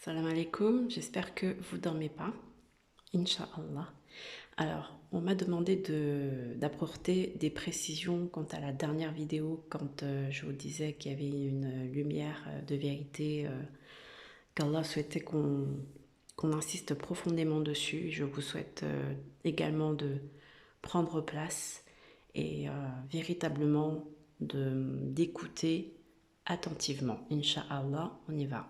Salam alaikum, j'espère que vous dormez pas, Inch'Allah. Alors, on m'a demandé d'apporter des précisions quant à la dernière vidéo, quand je vous disais qu'il y avait une lumière de vérité, qu'Allah souhaitait qu'on insiste profondément dessus. Je vous souhaite également de prendre place et véritablement d'écouter attentivement. Inch'Allah, on y va.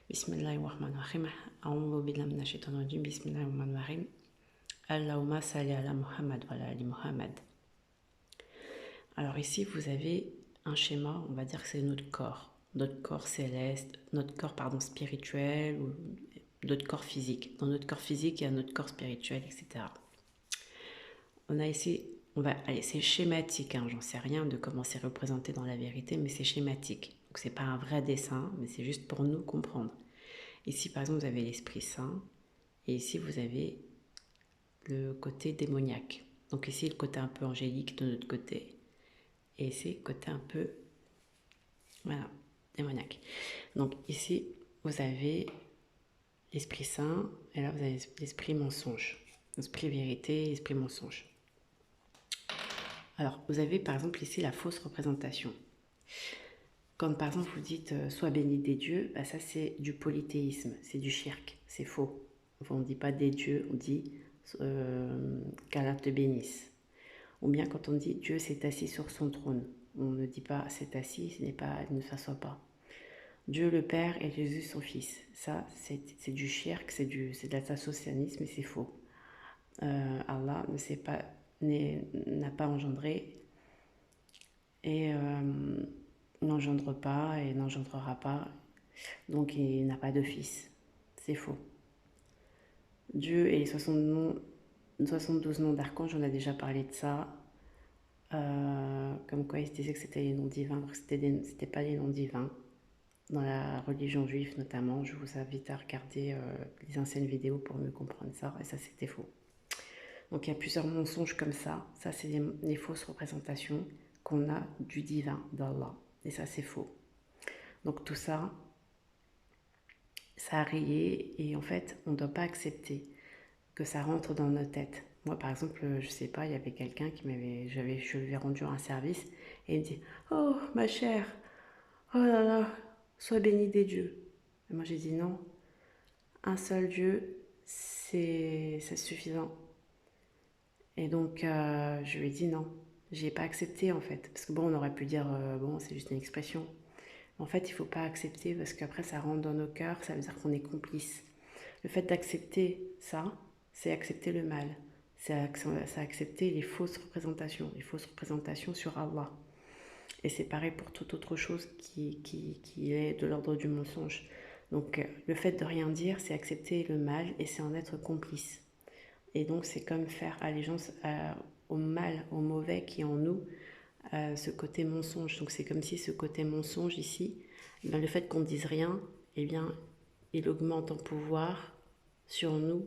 Bismillahirrahmanirrahim. A'udhu billahi minash shaitanir rajim. Bismillahirrahmanirrahim. Allahumma salli ala Muhammad wa ala ali Muhammad. Alors ici, vous avez un schéma, on va dire que c'est notre corps céleste, notre corps spirituel ou notre corps physique. Dans notre corps physique, il y a notre corps spirituel, etc. On a ici, c'est schématique, hein, j'en sais rien de comment c'est représenté dans la vérité, mais c'est schématique. Donc c'est pas un vrai dessin, mais c'est juste pour nous comprendre. Ici, par exemple, vous avez l'Esprit Saint, et ici, vous avez le côté démoniaque. Donc ici, le côté un peu angélique de notre côté, et ici, le côté un peu, voilà, démoniaque. Donc ici, vous avez l'Esprit Saint, et là, vous avez l'Esprit mensonge. L'Esprit vérité, l'Esprit mensonge. Alors, vous avez par exemple ici la fausse représentation. Quand par exemple vous dites sois béni des dieux, bah, ça c'est du polythéisme, c'est du shirk, c'est faux. Enfin, on ne dit pas des dieux, on dit qu'Allah te bénisse. Ou bien quand on dit Dieu s'est assis sur son trône, on ne dit pas s'est assis, il ne s'assoit pas. Dieu le Père et Jésus son Fils. Ça c'est du shirk, c'est de l'associationnisme et c'est faux. Allah n'a pas engendré et n'engendre pas et n'engendrera pas, donc il n'a pas de fils. C'est faux. Dieu et les 72 noms d'archanges, on a déjà parlé de ça. Comme quoi il se disait que c'était les noms divins, alors que c'était pas les noms divins. Dans la religion juive notamment, je vous invite à regarder les anciennes vidéos pour mieux comprendre ça, et ça c'était faux. Donc il y a plusieurs mensonges comme ça c'est les fausses représentations qu'on a du divin, d'Allah, et ça c'est faux. Donc tout ça, ça a rayé, et en fait on ne doit pas accepter que ça rentre dans nos têtes. Moi par exemple, je sais pas, il y avait quelqu'un je lui ai rendu un service, et il me dit oh ma chère, oh là là, sois bénie des dieux. Et moi j'ai dit non, un seul Dieu c'est suffisant. Et donc je lui ai dit non, j'ai pas accepté en fait, parce que bon on aurait pu dire bon c'est juste une expression. En fait il faut pas accepter, parce qu'après ça rentre dans nos cœurs, ça veut dire qu'on est complice. Le fait d'accepter ça, c'est accepter le mal, c'est accepter les fausses représentations sur Allah. Et c'est pareil pour toute autre chose qui est de l'ordre du mensonge. Donc le fait de rien dire, c'est accepter le mal et c'est en être complice. Et donc c'est comme faire allégeance au mal, au mauvais qui est en nous, ce côté mensonge. Donc c'est comme si ce côté mensonge ici, ben, le fait qu'on ne dise rien, eh bien il augmente en pouvoir sur nous,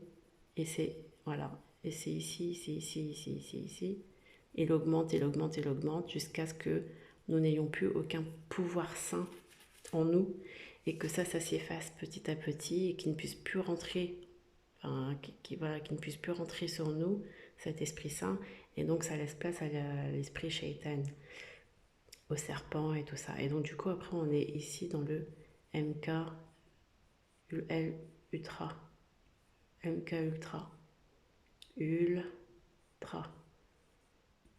et c'est voilà, et c'est ici, ici. Il augmente jusqu'à ce que nous n'ayons plus aucun pouvoir sain en nous, et que ça s'efface petit à petit, et qu'il ne puisse plus rentrer, qui ne puisse plus rentrer sur nous, cet Esprit Saint, et donc ça laisse place à l'esprit Shaitan, au serpent et tout ça. Et donc du coup après on est ici dans le MK Ultra,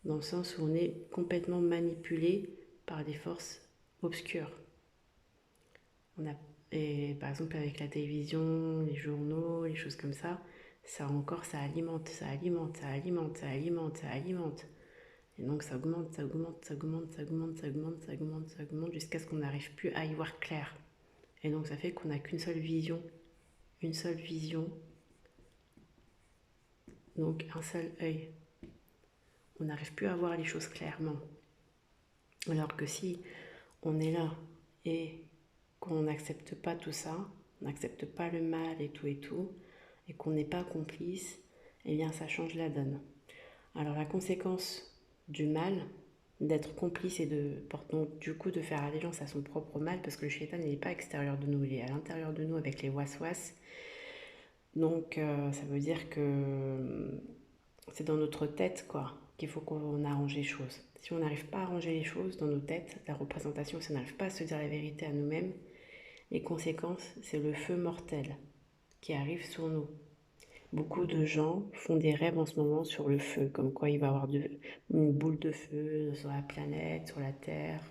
dans le sens où on est complètement manipulé par des forces obscures. Et par exemple avec la télévision, les journaux, les choses comme ça, ça alimente. Et donc ça augmente jusqu'à ce qu'on n'arrive plus à y voir clair. Et donc ça fait qu'on n'a qu'une seule vision, donc un seul œil. On n'arrive plus à voir les choses clairement. Alors que si on est là et qu'on n'accepte pas tout ça, on n'accepte pas le mal et tout, et qu'on n'est pas complice, eh bien ça change la donne. Alors la conséquence du mal, d'être complice et donc, du coup de faire allégeance à son propre mal, parce que le shaitan n'est pas extérieur de nous, il est à l'intérieur de nous avec les waswas. Donc ça veut dire que c'est dans notre tête quoi qu'il faut qu'on arrange les choses. Si on n'arrive pas à arranger les choses dans nos têtes, la représentation, si on n'arrive pas à se dire la vérité à nous-mêmes, les conséquences, c'est le feu mortel qui arrive sur nous. Beaucoup de gens font des rêves en ce moment sur le feu, comme quoi il va y avoir une boule de feu sur la planète, sur la Terre,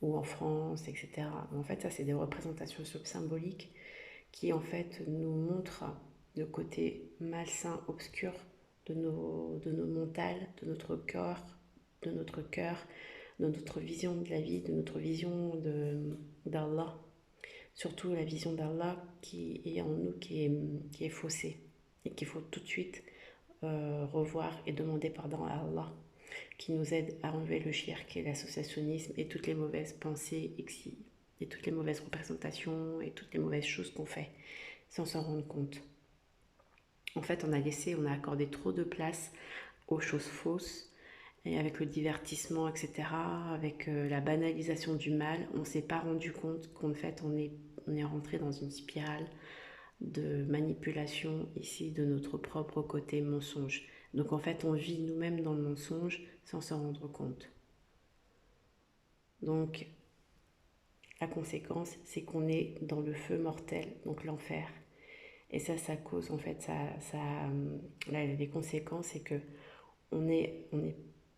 ou en France, etc. En fait, ça, c'est des représentations symboliques qui, en fait, nous montrent le côté malsain, obscur de nos mentales, de notre corps, de notre cœur, de notre vision de la vie, de notre vision d'Allah. Surtout la vision d'Allah qui est en nous, qui est faussée et qu'il faut tout de suite revoir et demander pardon à Allah, qui nous aide à enlever le shirk et l'associationnisme et toutes les mauvaises pensées et toutes les mauvaises représentations et toutes les mauvaises choses qu'on fait sans s'en rendre compte. En fait, on a accordé trop de place aux choses fausses et avec le divertissement, etc., avec la banalisation du mal, on ne s'est pas rendu compte qu'en fait, on est rentré dans une spirale de manipulation ici de notre propre côté mensonge. Donc en fait, on vit nous-mêmes dans le mensonge sans s'en rendre compte. Donc la conséquence, c'est qu'on est dans le feu mortel, donc l'enfer. Et ça cause en fait, les conséquences, c'est que on est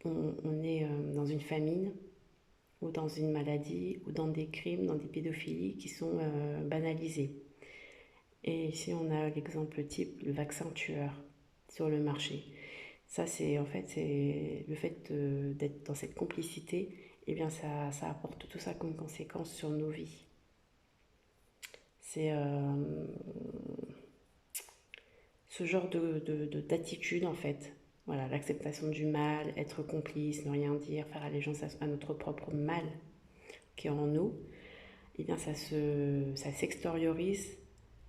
dans une famine ou dans une maladie ou dans des crimes, dans des pédophilies qui sont banalisés. Et ici, on a l'exemple type, le vaccin tueur sur le marché. Ça, c'est en fait, c'est le fait d'être dans cette complicité, eh bien, ça apporte tout ça comme conséquence sur nos vies. C'est ce genre d'attitude, en fait. Voilà, l'acceptation du mal, être complice, ne rien dire, faire allégeance à notre propre mal qui est en nous, eh bien, ça s'extériorise,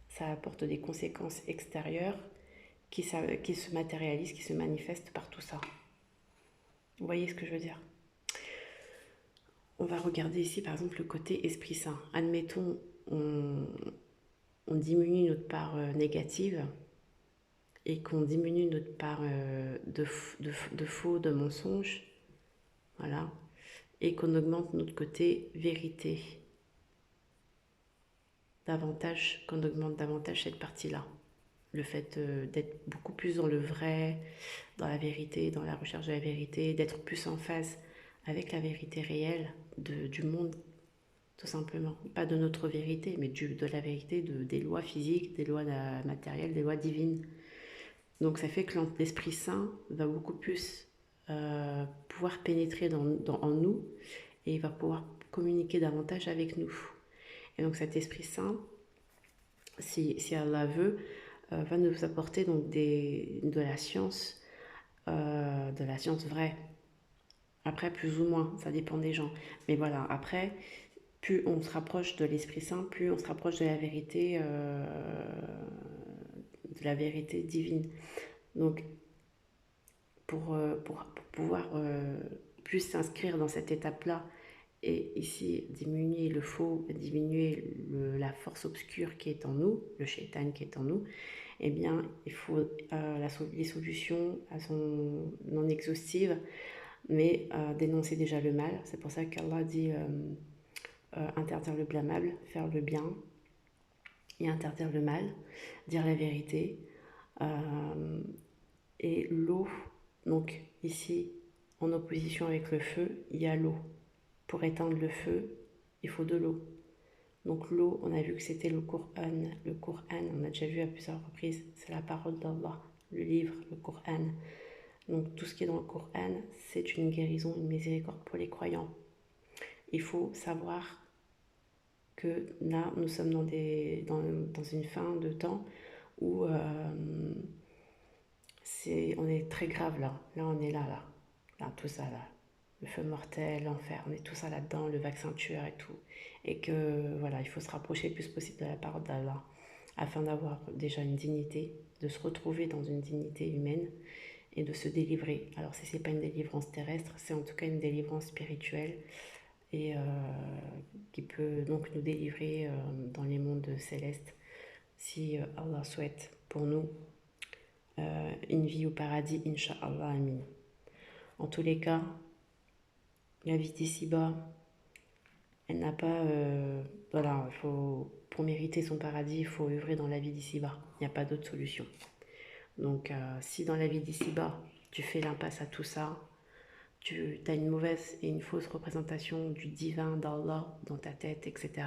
ça apporte des conséquences extérieures qui se matérialisent, qui se manifestent par tout ça. Vous voyez ce que je veux dire? On va regarder ici par exemple le côté Esprit Saint. Admettons, on diminue notre part négative et qu'on diminue notre part de faux, de mensonge, voilà, et qu'on augmente notre côté vérité davantage, qu'on augmente davantage cette partie-là. Le fait d'être beaucoup plus dans le vrai, dans la vérité, dans la recherche de la vérité, d'être plus en phase avec la vérité réelle du monde, tout simplement. Pas de notre vérité, mais de la vérité des lois physiques, des lois matérielles, des lois divines. Donc ça fait que l'Esprit Saint va beaucoup plus pouvoir pénétrer en nous et il va pouvoir communiquer davantage avec nous. Et donc cet Esprit Saint, si Allah veut, va nous apporter donc de la science vraie. Après, plus ou moins, ça dépend des gens. Mais voilà, après, plus on se rapproche de l'Esprit Saint, plus on se rapproche de la vérité divine. Donc, pour pouvoir plus s'inscrire dans cette étape-là, et ici diminuer le faux, diminuer la force obscure qui est en nous, le shaitan qui est en nous, eh bien, il faut les solutions sont non exhaustives, mais dénoncer déjà le mal. C'est pour ça qu'Allah dit interdire le blâmable, faire le bien et interdire le mal, dire la vérité. Et l'eau, donc ici, en opposition avec le feu, il y a l'eau. Pour éteindre le feu, il faut de l'eau. Donc l'eau, on a vu que c'était le Coran. Le Coran, on a déjà vu à plusieurs reprises, c'est la parole d'Allah, le livre, le Coran. Donc tout ce qui est dans le Coran, c'est une guérison, une miséricorde pour les croyants. Il faut savoir que là, nous sommes dans une fin de temps où on est très grave là. Là, on est là. Là, tout ça là. Le feu mortel, l'enfer, on est tout ça là-dedans, le vaccin tueur et tout. Et que voilà, il faut se rapprocher le plus possible de la parole d'Allah afin d'avoir déjà une dignité, de se retrouver dans une dignité humaine et de se délivrer. Alors si c'est pas une délivrance terrestre, c'est en tout cas une délivrance spirituelle et qui peut donc nous délivrer dans les mondes célestes si Allah souhaite pour nous une vie au paradis, Inch'Allah, Amin. En tous les cas, la vie d'ici-bas, elle n'a pas... voilà, pour mériter son paradis, il faut œuvrer dans la vie d'ici-bas. Il n'y a pas d'autre solution. Donc, si dans la vie d'ici-bas, tu fais l'impasse à tout ça, tu as une mauvaise et une fausse représentation du divin, d'Allah dans ta tête, etc.,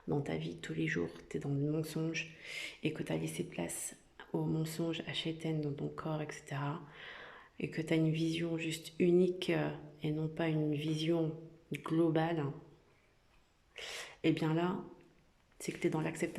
dans ta vie tous les jours, tu es dans le mensonge et que tu as laissé place au mensonge, à Shaitan dans ton corps, etc., et que tu as une vision juste unique et non pas une vision globale, et bien là, c'est que tu es dans l'acceptation.